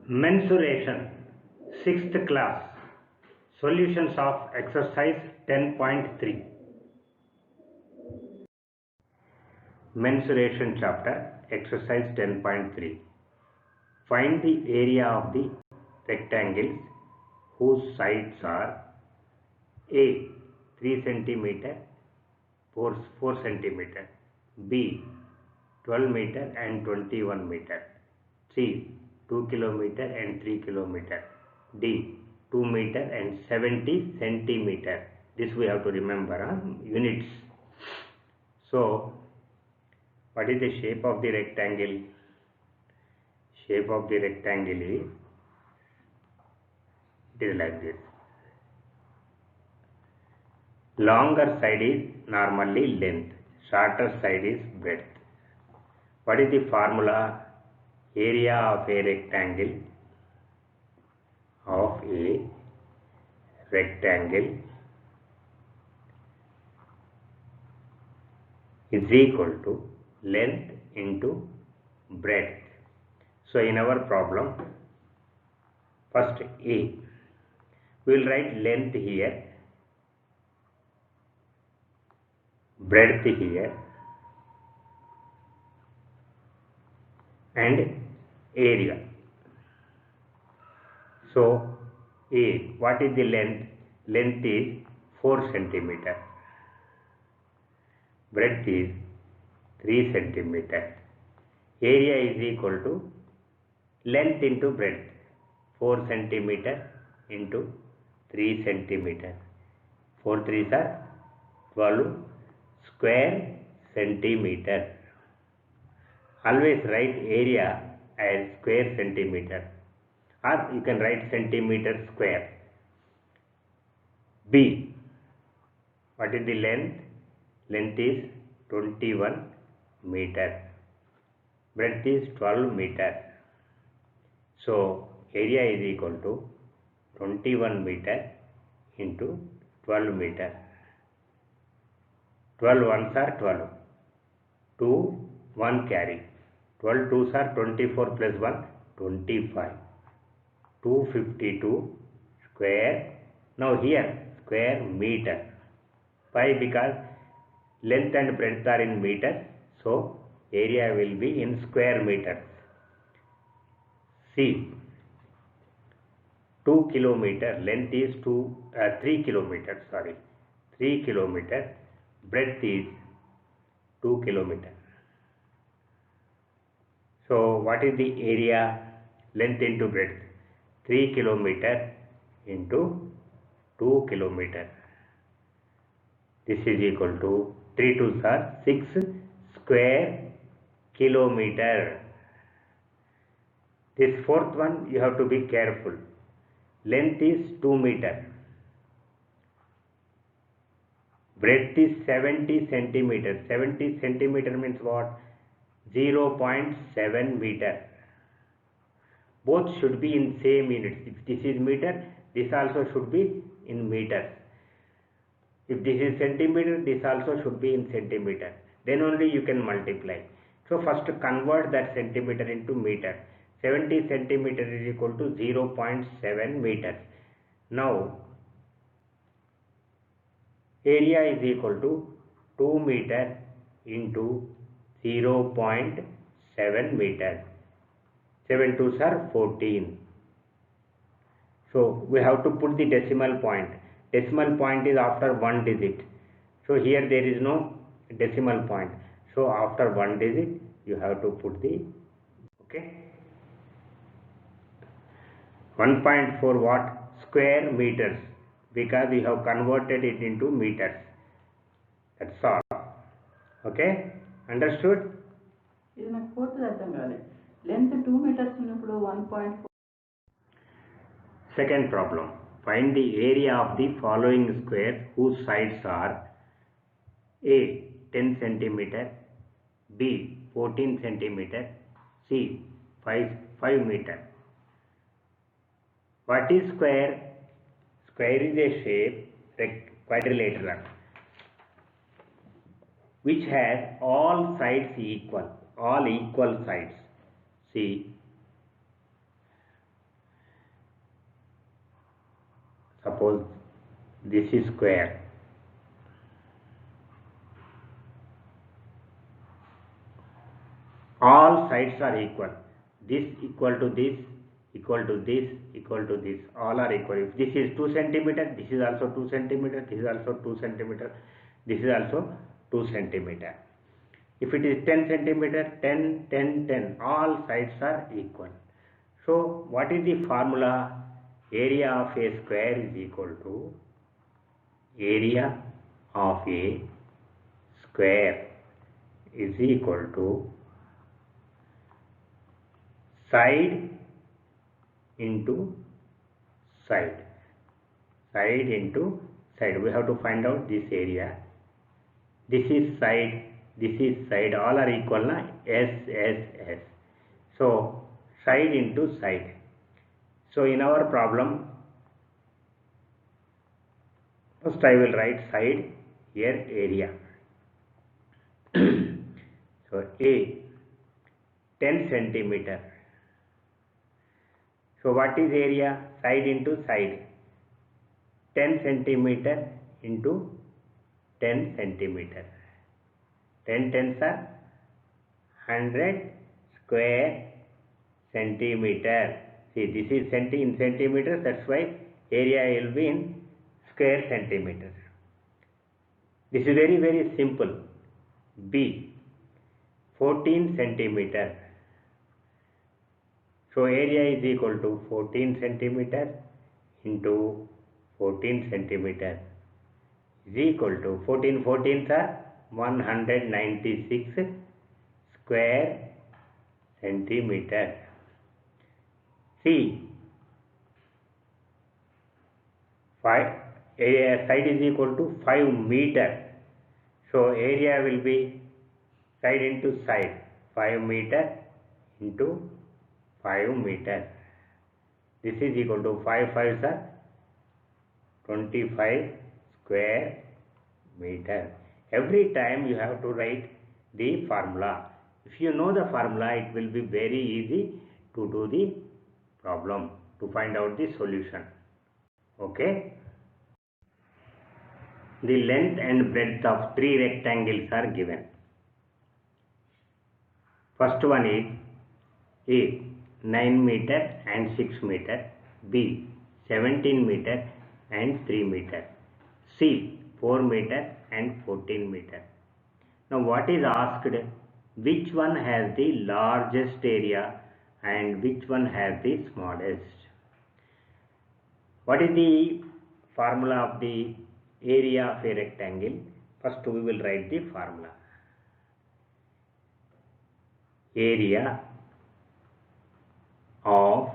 Mensuration, 6th class, solutions of exercise 10.3. Mensuration chapter, exercise 10.3. Find the area of the rectangles whose sides are A 3 cm, 4 cm, B 12 meter and 21 meter, C 2 km and 3 km, D 2 meter and 70 centimeter. This we have to remember, units. So, what is the shape of the rectangle? Shape of the rectangle is, it is like this. Longer side is normally length, shorter side is breadth. What is the formula? Area of a rectangle is equal to length into breadth. So in our problem, first A, we will write length here, breadth here, and area. So A, what is the length? Length is 4 centimeter. Breadth is 3 centimeter. Area is equal to length into breadth, 4 centimeter into 3 centimeter. 4 3s are 12 square centimeter. Always write area as square centimeter, or you can write centimeter square. B, what is the length? Length is 21 meter. Breadth is 12 meter. So area is equal to 21 meter into 12 meter. 12 ones are 12. 2, 1 carry. 12 twos are 24 plus 1, 25. 252 square. Now here square meter. Why? Because length and breadth are in meters. So area will be in square meters. C, 2 kilometer, length is 3 kilometers, 3 kilometer, breadth is 2 kilometer. So what is the area? Length into breadth, 3 kilometer into 2 kilometer. This is equal to 3 2s are 6 square kilometer. This fourth one you have to be careful. Length is 2 meter. Breadth is 70 centimeter. 70 centimeter means what? 0.7 meter. Both should be in same units. If this is meter, this also should be in meters. If this is centimeter, this also should be in centimeter. Then only you can multiply. So first convert that centimeter into meter. 70 centimeter is equal to 0.7 meters. Now area is equal to 2 meter into 0.7 meter. 7 2s are 14. So we have to put the decimal point. Decimal point is after one digit. So here there is no decimal point. So after one digit you have to put the, okay. 1.4 what? Square meters, because we have converted it into meters. That's all. Okay? Understood? ఇది నాకు పూర్తిగా అర్థం కాలేదు. Length 2 metres ఉన్నప్పుడు 1.4. Second problem. Find the area of the following square whose sides are A 10 centimeter, B 14 centimeter, C 5 meter. What is square? Square is a shape, quadrilateral, which has all sides equal, all equal sides. See, suppose this is square. All sides are equal. This equal to this, equal to this, equal to this. All are equal. If this is 2 centimeter, this is also 2 centimeter, this is also 2 centimeter, this is also 2 centimeter. If it is 10 centimeter, 10, 10, 10, all sides are equal. So what is the formula? Area of a square is equal to area of a square is equal to side into side. Side into side. We have to find out this area. This is side, this is side, all are equal, na? S, S, S. So side into side. So in our problem, first I will write side, here area. So A, 10 centimeter. So what is area? Side into side. 10 centimeter into 10 centimeter. 10 tens are 100 square centimeter. See, this is in centimeters, that's why area will be in square centimeters. This is very, very simple. B, 14 centimeter. So area is equal to 14 centimeter into 14 centimeter is equal to 14 14s are 196 square centimeter. See, area side is equal to 5 meter. So area will be side into side, 5 meter into 5 meter. This is equal to 5 5s are 25 square meter. Every time you have to write the formula. If you know the formula, it will be very easy to do the problem, to find out the solution. Okay. The length and breadth of 3 rectangles are given. First one is A, 9 meter and 6 meter, B, 17 meter and 3 meter, C, 4 meter and 14 meter. Now what is asked? Which one has the largest area and which one has the smallest? What is the formula of the area of a rectangle? First we will write the formula. Area of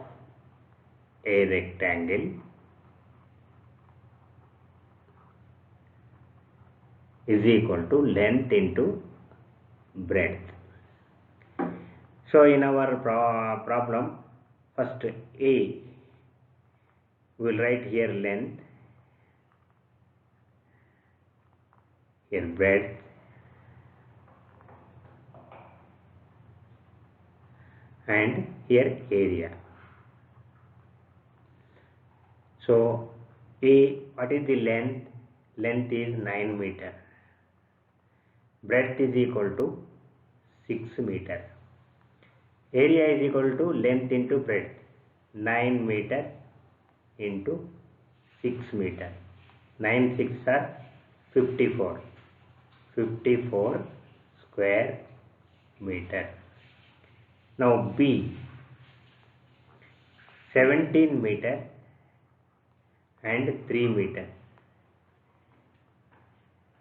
a rectangle is equal to length into breadth. So in our problem, first A, we will write here length, here breadth, and here area. So A, what is the length? Length is 9 meter. Breadth is equal to 6 meter. Area is equal to length into breadth. 9 meter into 6 meter. 9 6 are 54. 54 square meter. Now B, 17 meter and 3 meter.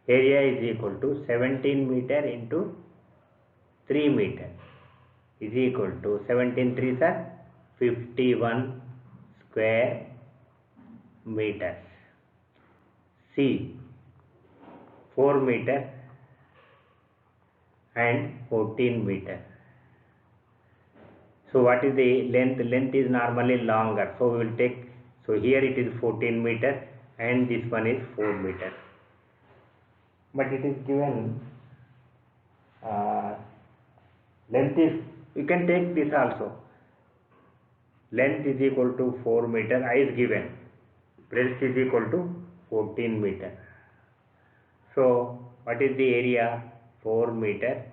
Area is equal to 17 meter into 3 meter is equal to 17 3s are 51 square meters. C, 4 meter and 14 meter. So what is the length? Length is normally longer, so we will take, so here it is 14 meter and this one is 4 meter. But it is given length is, you can take this also. Length is equal to 4 meter, I is given. breadth is equal to 14 meter. So what is the area? 4 meter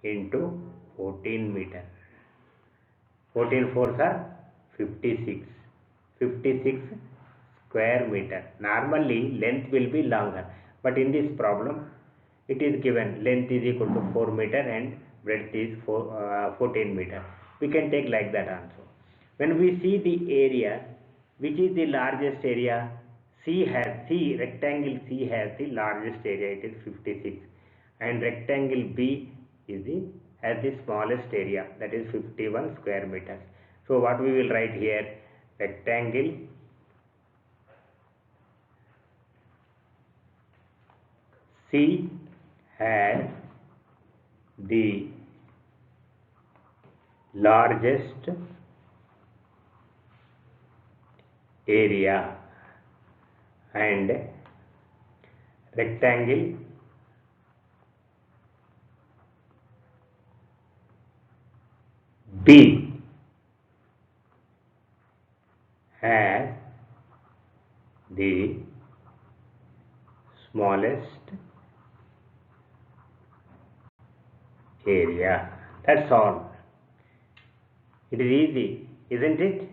into 14 meter. 14 fours are 56. 56 square meter. Normally length will be longer, but in this problem it is given length is equal to 4 meter and breadth is 14 meter. We can take like that also. When we see the area, which is the largest area? Rectangle C has the largest area, it is 56, and rectangle B has the smallest area, that is 51 square meters. So what we will write here? Rectangle C has the largest area and rectangle B has the smallest area. That's all. It is easy, isn't it?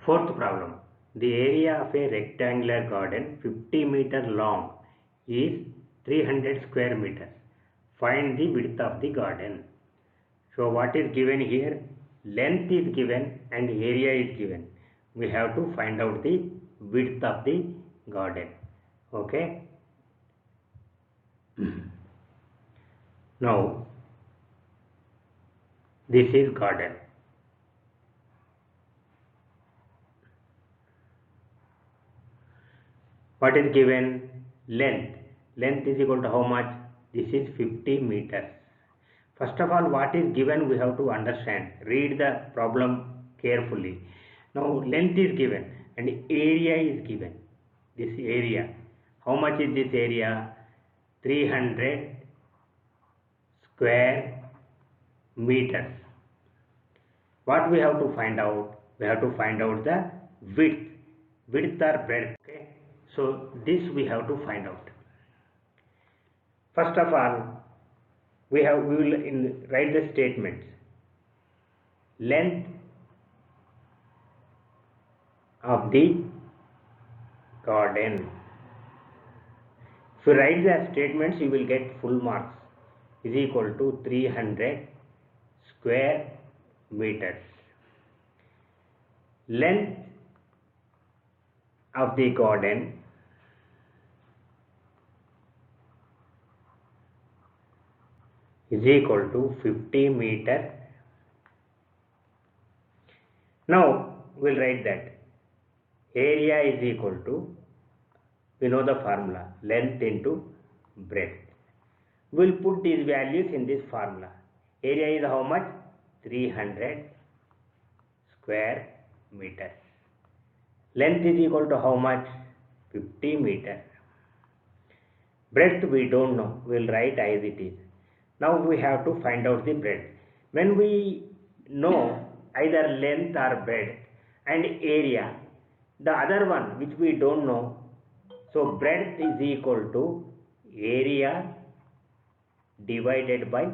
Fourth problem. The area of a rectangular garden 50 meter long is 300 square meters. Find the width of the garden. So what is given here? Length is given and area is given. We have to find out the width of the garden. Okay. Now this is garden. What is given? Length. Length is equal to how much? This is 50 meters. First of all, what is given we have to understand. Read the problem carefully. Now length is given and area is given. This area. How much is this area? 300 square meters. What we have to find out? We have to find out the width. Width or breadth. Okay. So this we have to find out. First of all, we will write the statements. Length of the garden. If you write the statements, you will get full marks. Is equal to 300 square meters. Length of the garden is equal to 50 meter. Now we'll write that area is equal to, we know the formula, length into breadth. We'll put these values in this formula. Area is how much? 300 square meters. Length is equal to how much? 50 meters. Breadth we don't know. We'll write as it is. Now we have to find out the breadth. When we know either length or breadth and area, the other one which we don't know, so breadth is equal to area divided by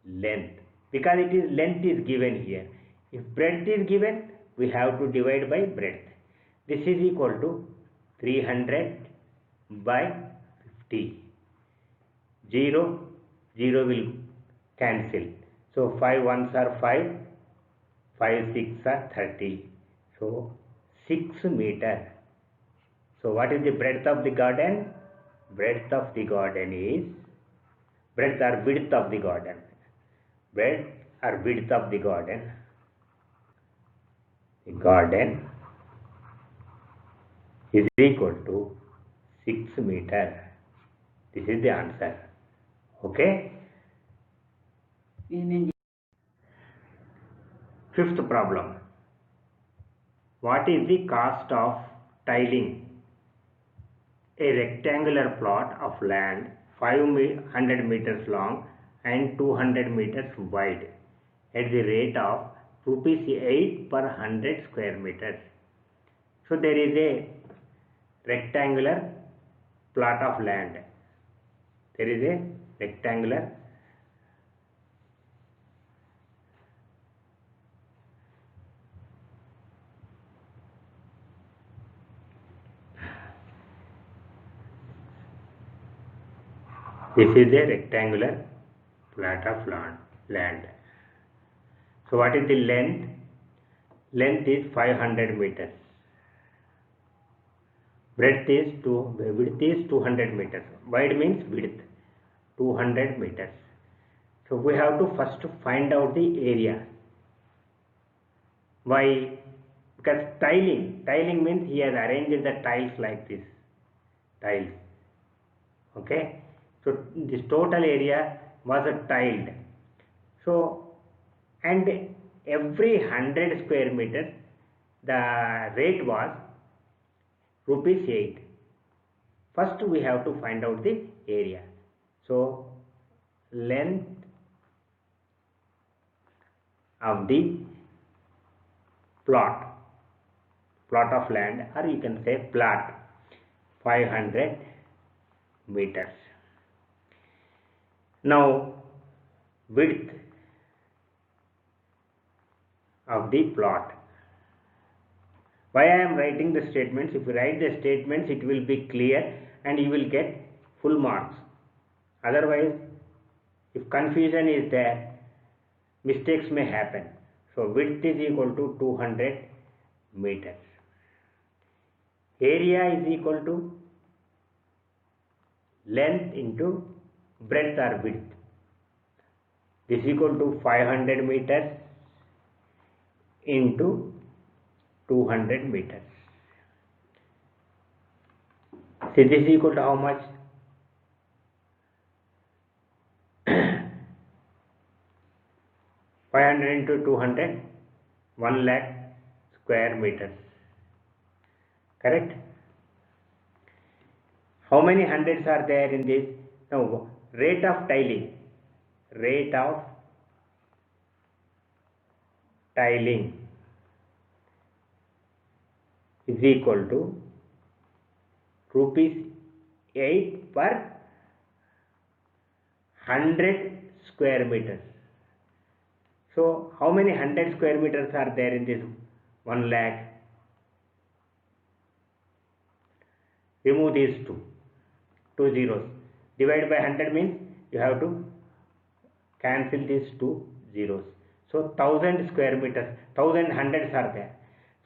length, because it is length is given here. If breadth is given, we have to divide by breadth. This is equal to 300 by 50. 0 will cancel. So 5 ones are 5, 5 6 are 30. So 6 meter. So what is the breadth of the garden? Breadth of the garden is, breadth or width of the garden. Breadth or width of the garden. The garden is equal to 6 meter. This is the answer. Okay. Fifth problem. What is the cost of tiling a rectangular plot of land 500 meters long and 200 meters wide at the rate of rupees 8 per 100 square meters. So there is a rectangular plot of land. There is a rectangular This is a rectangular plot of land. So what is the length? Length is 500 meters. Width is 200 meters. Wide means width 200 meters. So we have to first find out the area. Why? Because tiling means he has arranged the tiles like this. Tiles. Okay. So this total area was tiled. So, and every 100 square meters the rate was rupees 8. First we have to find out the area. So length of the plot of land, or you can say plot, 500 meters. Now width of the plot. Why I am writing the statements? If you write the statements, it will be clear and you will get full marks. Otherwise, if confusion is there, mistakes may happen. So width is equal to 200 meters. Area is equal to length into breadth or width. This is equal to 500 meters into 200 meters. So this is equal to how much? 500 into 200, 1 lakh square meters. Correct? How many hundreds are there in this? Now, rate of tiling. Rate of tiling is equal to rupees 8 per 100 square meters. So how many 100 square meters are there in this 1 lakh? Remove these two zeros. Divide by 100 means you have to cancel these 2 zeros. So 1000 square meters, 1000 hundreds are there.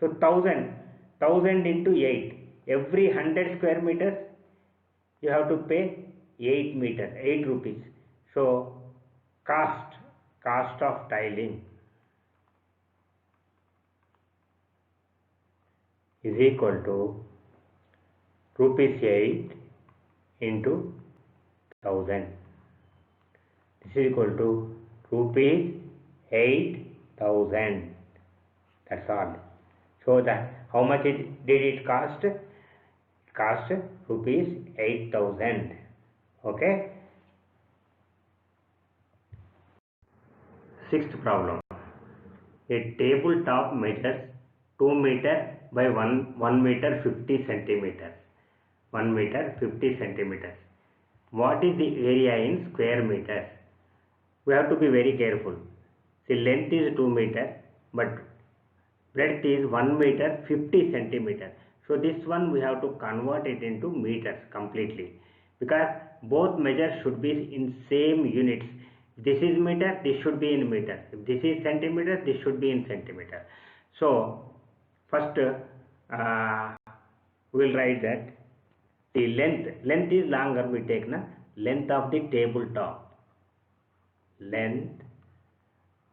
So 1000 into 8. Every 100 square meters you have to pay 8 rupees. So cost of tiling is equal to rupees 8 into 1000. This is equal to rupees 8,000. That's all. So that how much did it cost? It cost rupees 8,000. Okay. Sixth problem. A tabletop measures 2 meter by 1 meter 50 centimeters. 1 meter 50 centimeters. What is the area in square meters? We have to be very careful. See, length is 2 meter, but breadth is 1 meter 50 centimeters. So this one we have to convert it into meters completely, because both measures should be in same units. If this is meter, this should be in meter. If this is centimeter, this should be in centimeter. So first we will write that the length is longer. We take length of the tabletop. Length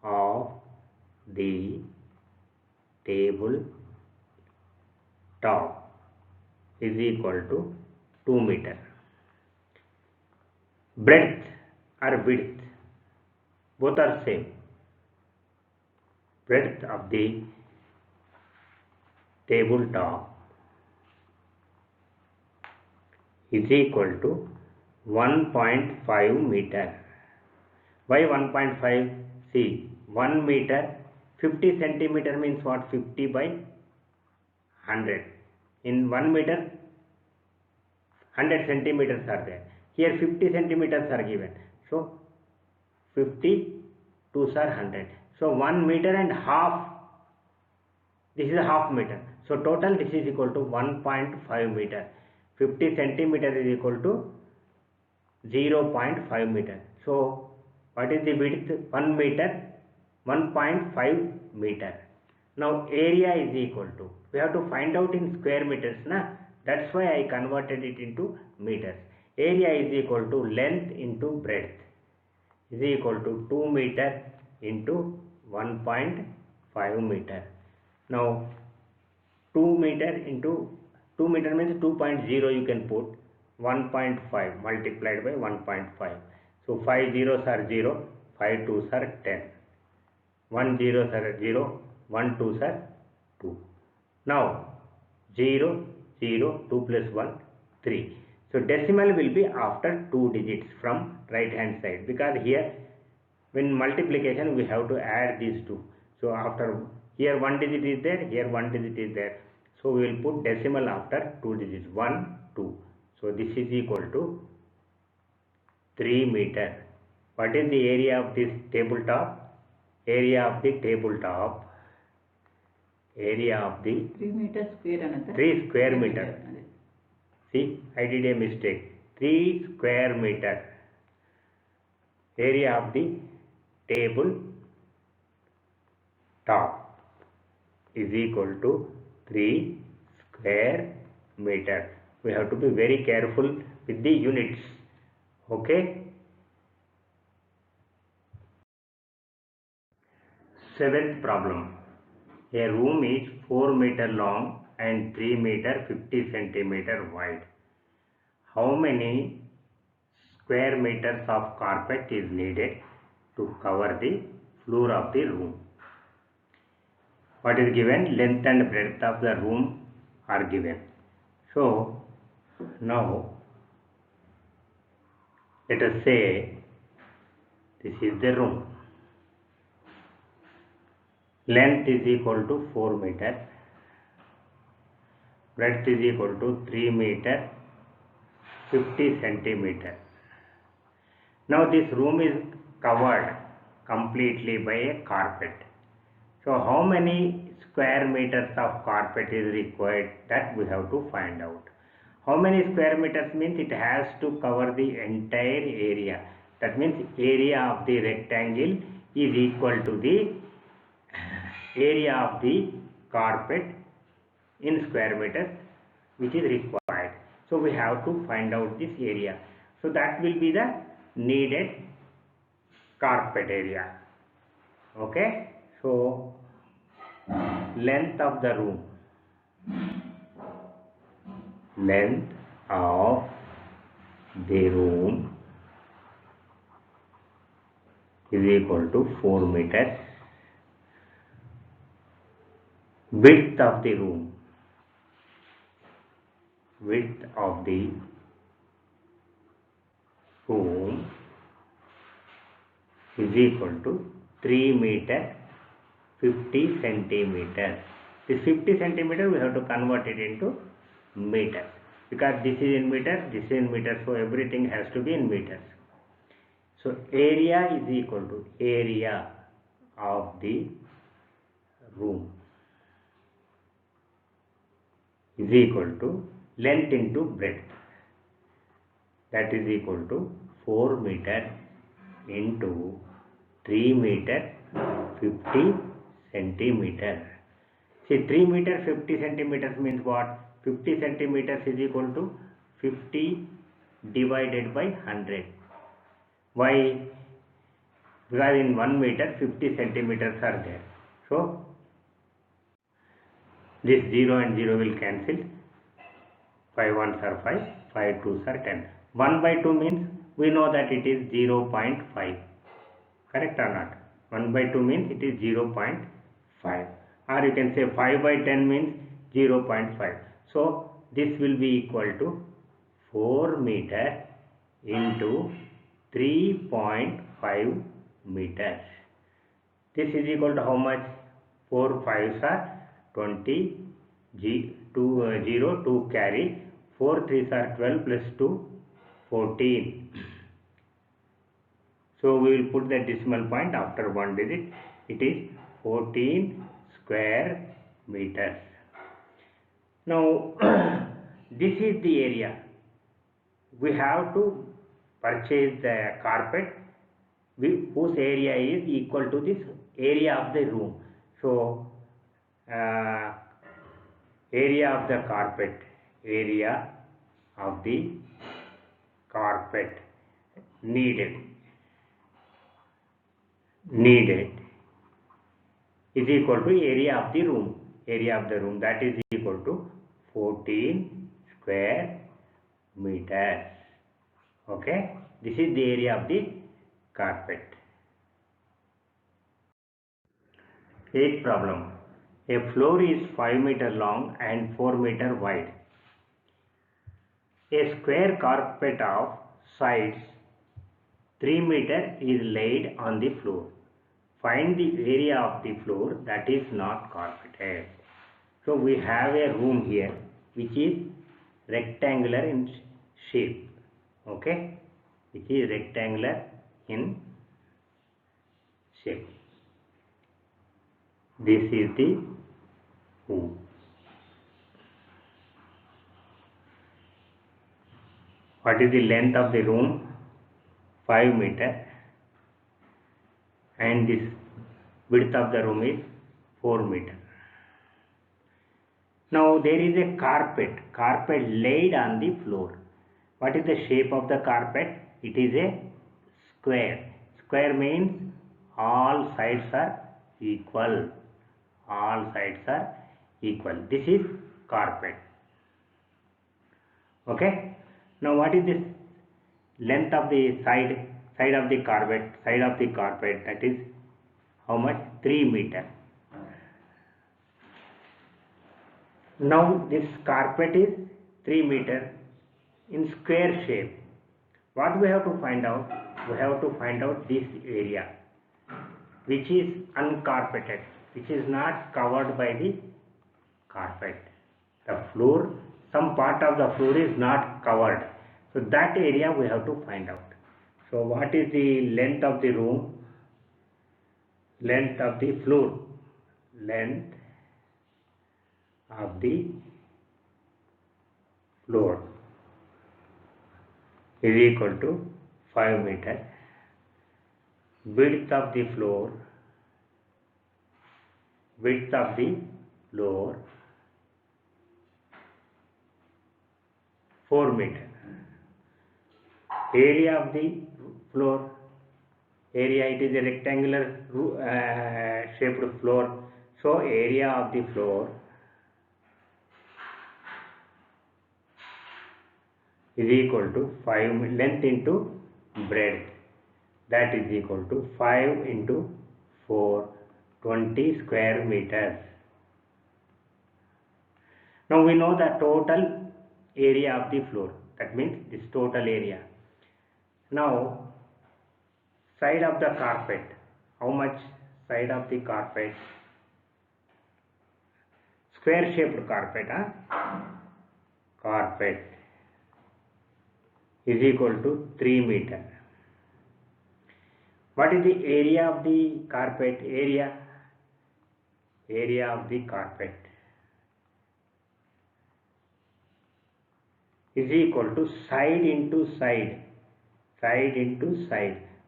of the table top is equal to 2 meter. Breadth or width, both are same. Breadth of the table top is equal to 1.5 meter. Why 1.5? See, 1 meter 50 centimeter means what? 50 by 100. In 1 meter 100 centimeters are there. Here 50 centimeters are given. So 50 2s are 100. So 1 meter and half. This is a half meter. So total this is equal to 1.5 meter. 50 centimeter is equal to 0.5 meter. So what is the width? 1 meter, 1.5 meter. Now area is equal to, we have to find out in square meters, na? That's why I converted it into meters. Area is equal to length into breadth is equal to 2 meter into 1.5 meter. Now 2 meter into 2 meter means 2.0 you can put, 1.5 multiplied by 1.5. So 5 zeros are 0, 5 2s are 10, 1 zeros are 0, 1 2s are 2. Now 0 0 2 plus 1 3. So decimal will be after 2 digits from right hand side, because here when multiplication we have to add these two. So after here 1 digit is there, here 1 digit is there. So we will put decimal after 2 digits, 1 2. So this is equal to 3 meter. What is the area of this tabletop? Area of the tabletop, area of the 3 meter square another. 3 square meter. See, I did a mistake. 3 square meter. Area of the table top is equal to 3 square meter. We have to be very careful with the units. Okay. Seventh problem. A room is 4 meter long and 3 meter 50 centimeter wide. How many square meters of carpet is needed to cover the floor of the room? What is given? Length and breadth of the room are given. So now let us say this is the room. Length is equal to 4 meter, breadth is equal to 3 meter 50 centimeter. Now this room is covered completely by a carpet. So how many square meters of carpet is required? That we have to find out. How many square meters means it has to cover the entire area. That means area of the rectangle is equal to the area of the carpet in square meters, which is required. So we have to find out this area. So that will be the needed carpet area. Okay. So length of the room, length of the room is equal to 4 meters. Width of the room, width of the room is equal to 3 meter 50 centimeter. This 50 centimeter we have to convert it into meter, because this is in meter, this is in meter, so everything has to be in meters. So area is equal to area of the room is equal to length into breadth, that is equal to 4 meter into 3 meter 50 centimeter. See, 3 meter 50 centimeters means what? 50 centimeters is equal to 50 divided by 100. Why? Because in 1 meter 50 centimeters are there. So this 0 and 0 will cancel. 5 1s are 5, 5 2s are 10. 1 by 2 means we know that it is 0.5. Correct or not? 1 by 2 means it is 0.5. Or you can say 5 by 10 means 0.5. So this will be equal to 4 meter into 3.5 meters. This is equal to how much? 4 5s are 20, 2 carry, 4 3s are 12 plus 2, 14. So we will put the decimal point after one digit. It is 14 square meters. Now this is the area. We have to purchase the carpet whose area is equal to this area of the room. So area of the carpet needed is equal to area of the room. That is equal to 14 square meters. Okay, this is the area of the carpet. 8th problem. A floor is 5 meter long and 4 meter wide. A square carpet of sides 3 meter is laid on the floor. Find the area of the floor that is not carpeted. So we have a room here which is rectangular in shape. Okay, which is rectangular in shape. This is the room. What is the length of the room? 5 meter, and this width of the room is 4 meter. Now there is a carpet laid on the floor. What is the shape of the carpet? It is a square. Square means all sides are equal. This is carpet. Okay. Now what is this length of the side of the carpet? That is how much? 3 meter. Now this carpet is 3 meter in square shape. What we have to find out? We have to find out this area which is uncarpeted, which is not covered by the carpet. The floor, some part of the floor is not covered. So that area we have to find out. So what is the length of the room? Length of the floor. Length of the floor is equal to 5 meter. Width of the floor 4 meter. Area of the floor, it is a rectangular shaped floor. So area of the floor is equal to 5 length into breadth. That is equal to 5 into 4, 20 square meters. Now we know the total area of the floor. That means this total area. Now side of the carpet. How much side of the carpet? Square shaped carpet. Carpet is equal to 3 meter. What is the area of the carpet? Area of the carpet is equal to side into side.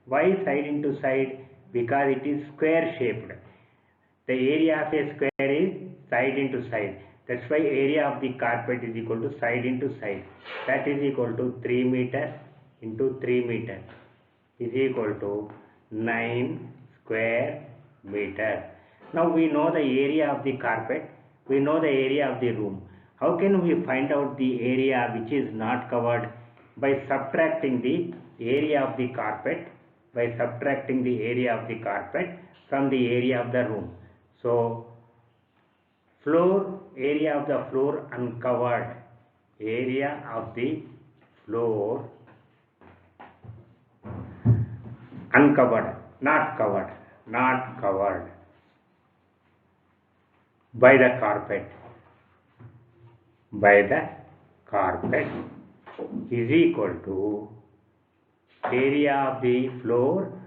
Why side into side? Because it is square shaped. The area of a square is side into side. That's why area of the carpet is equal to side into side. That is equal to 3 meter into 3 meter is equal to 9 square meter. Now we know the area of the carpet. We know the area of the room. How can we find out the area which is not covered? By subtracting the area of the carpet. From the area of the room. So area of the floor uncovered. Area of the floor uncovered, not covered. by the carpet is equal to area of the floor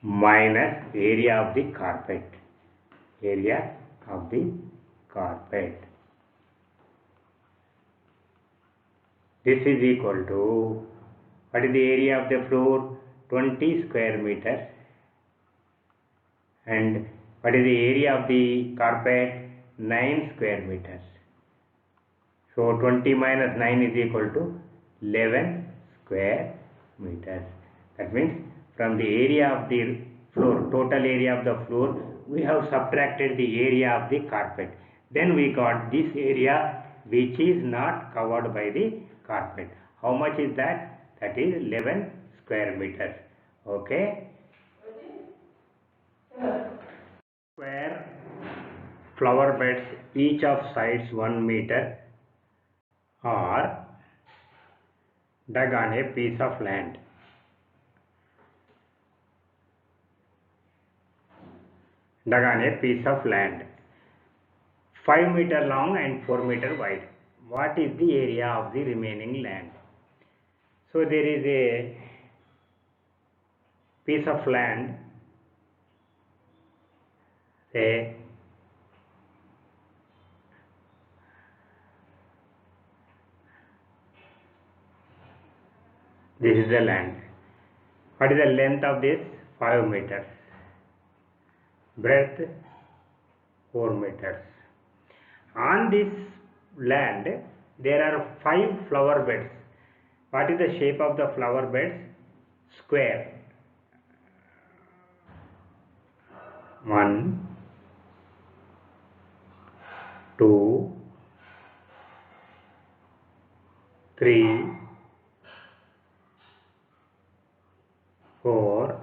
minus area of the carpet. This is equal to, what is the area of the floor? 20 square meters. And what is the area of the carpet? 9 square meters. So 20 minus 9 is equal to 11 square meters. That means from the area of the floor, total area of the floor, we have subtracted the area of the carpet. Then we got this area which is not covered by the carpet. How much is that? That is 11 square meters. Okay. Square flower beds, each of sides 1 meter, are dug on a piece of land. 5 meter long and 4 meter wide. What is the area of the remaining land? So there is a piece of land, say this is the land. What is the length of this? 5 meters. Breadth 4 meters. On this land there are 5 flower beds. What is the shape of the flower beds? Square. 1, 2, 3, 4,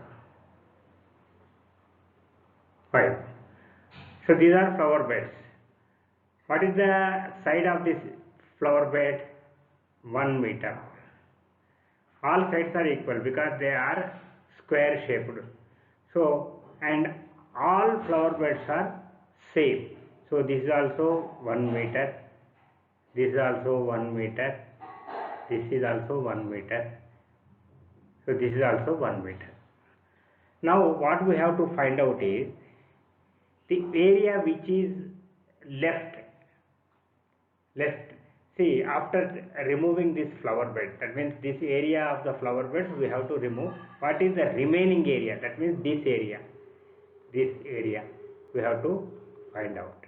5. So these are flower beds. What is the side of this flower bed? 1 meter. All sides are equal because they are square shaped. So, and all flower beds are same. So this is also 1 meter. This is also 1 meter. This is also 1 meter. So this is also 1 meter. Now what we have to find out is the area which is left. See, after removing this flower bed, that means this area of the flower beds we have to remove. What is the remaining area? That means this area we have to find out.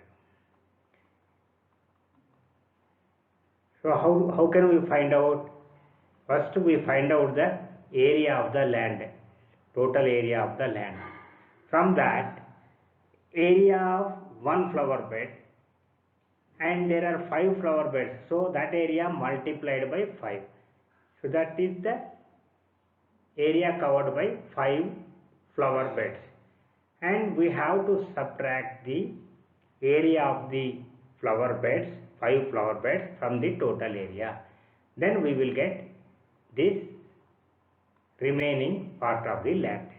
So how can we find out? First we find out the area of the land, total area of the land. From that, area of one flower bed, and there are 5 flower beds, so that area multiplied by 5. So that is the area covered by 5 flower beds, and we have to subtract the area of the flower beds, 5 flower beds, from the total area. Then we will get this remaining part of the land.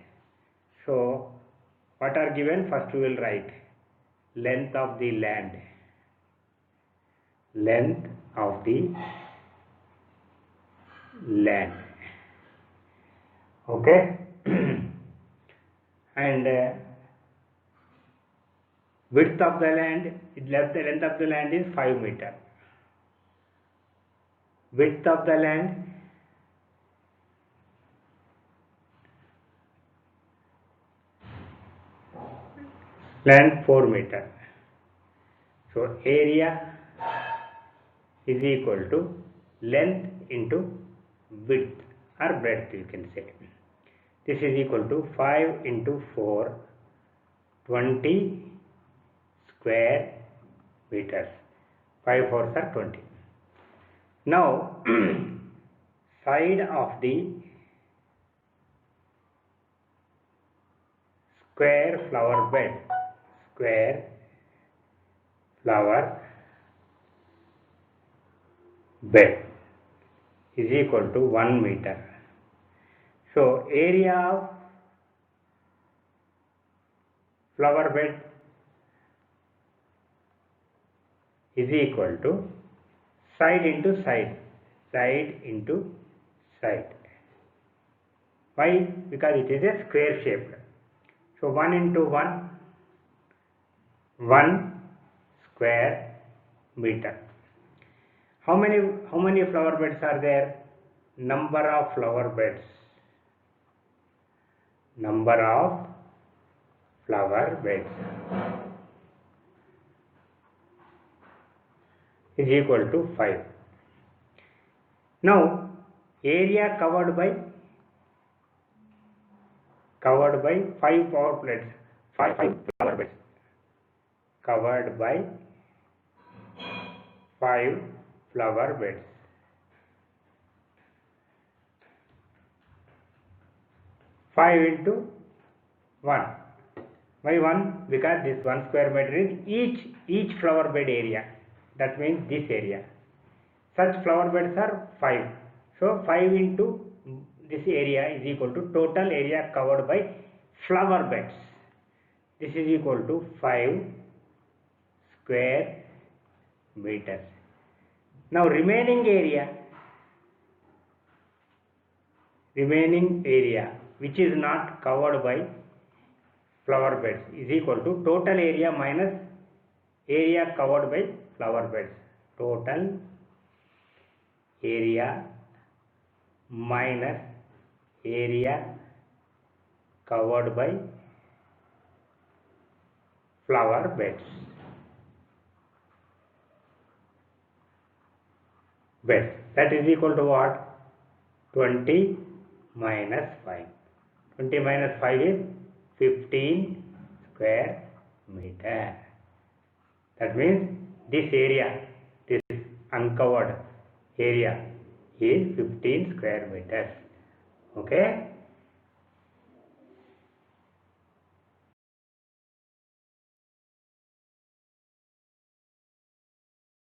So what are given? First we will write length of the land. Okay. And width of the land, length of the land is 5 meter. Width of the land, land 4 meter. So area is equal to length into width or breadth, you can say. This is equal to 5 into 4, 20 square meters. 5 4s are 20. Now side of the square flower bed is equal to 1 meter. So area of flower bed is equal to side into side, side into side. Why? Because it is a square shaped. So 1 into 1, 1 square meter. How many flower beds are there? Number of flower beds. Number of flower beds is equal to 5. Now area covered by 5 flower beds. 5 flower beds. Covered by 5 flower beds. Five into 1. Why 1? Because this 1 square meter is each flower bed area. That means this area. Such flower beds are 5. So 5 into this area is equal to total area covered by flower beds. This is equal to 5 square meters. Now remaining area which is not covered by flower beds is equal to total area minus area covered by flower beds. Total area minus area covered by flower beds. That is equal to what? 20 minus 5. 20 minus 5 is 15 square meter. That means this area, this uncovered area is 15 square meters. Okay.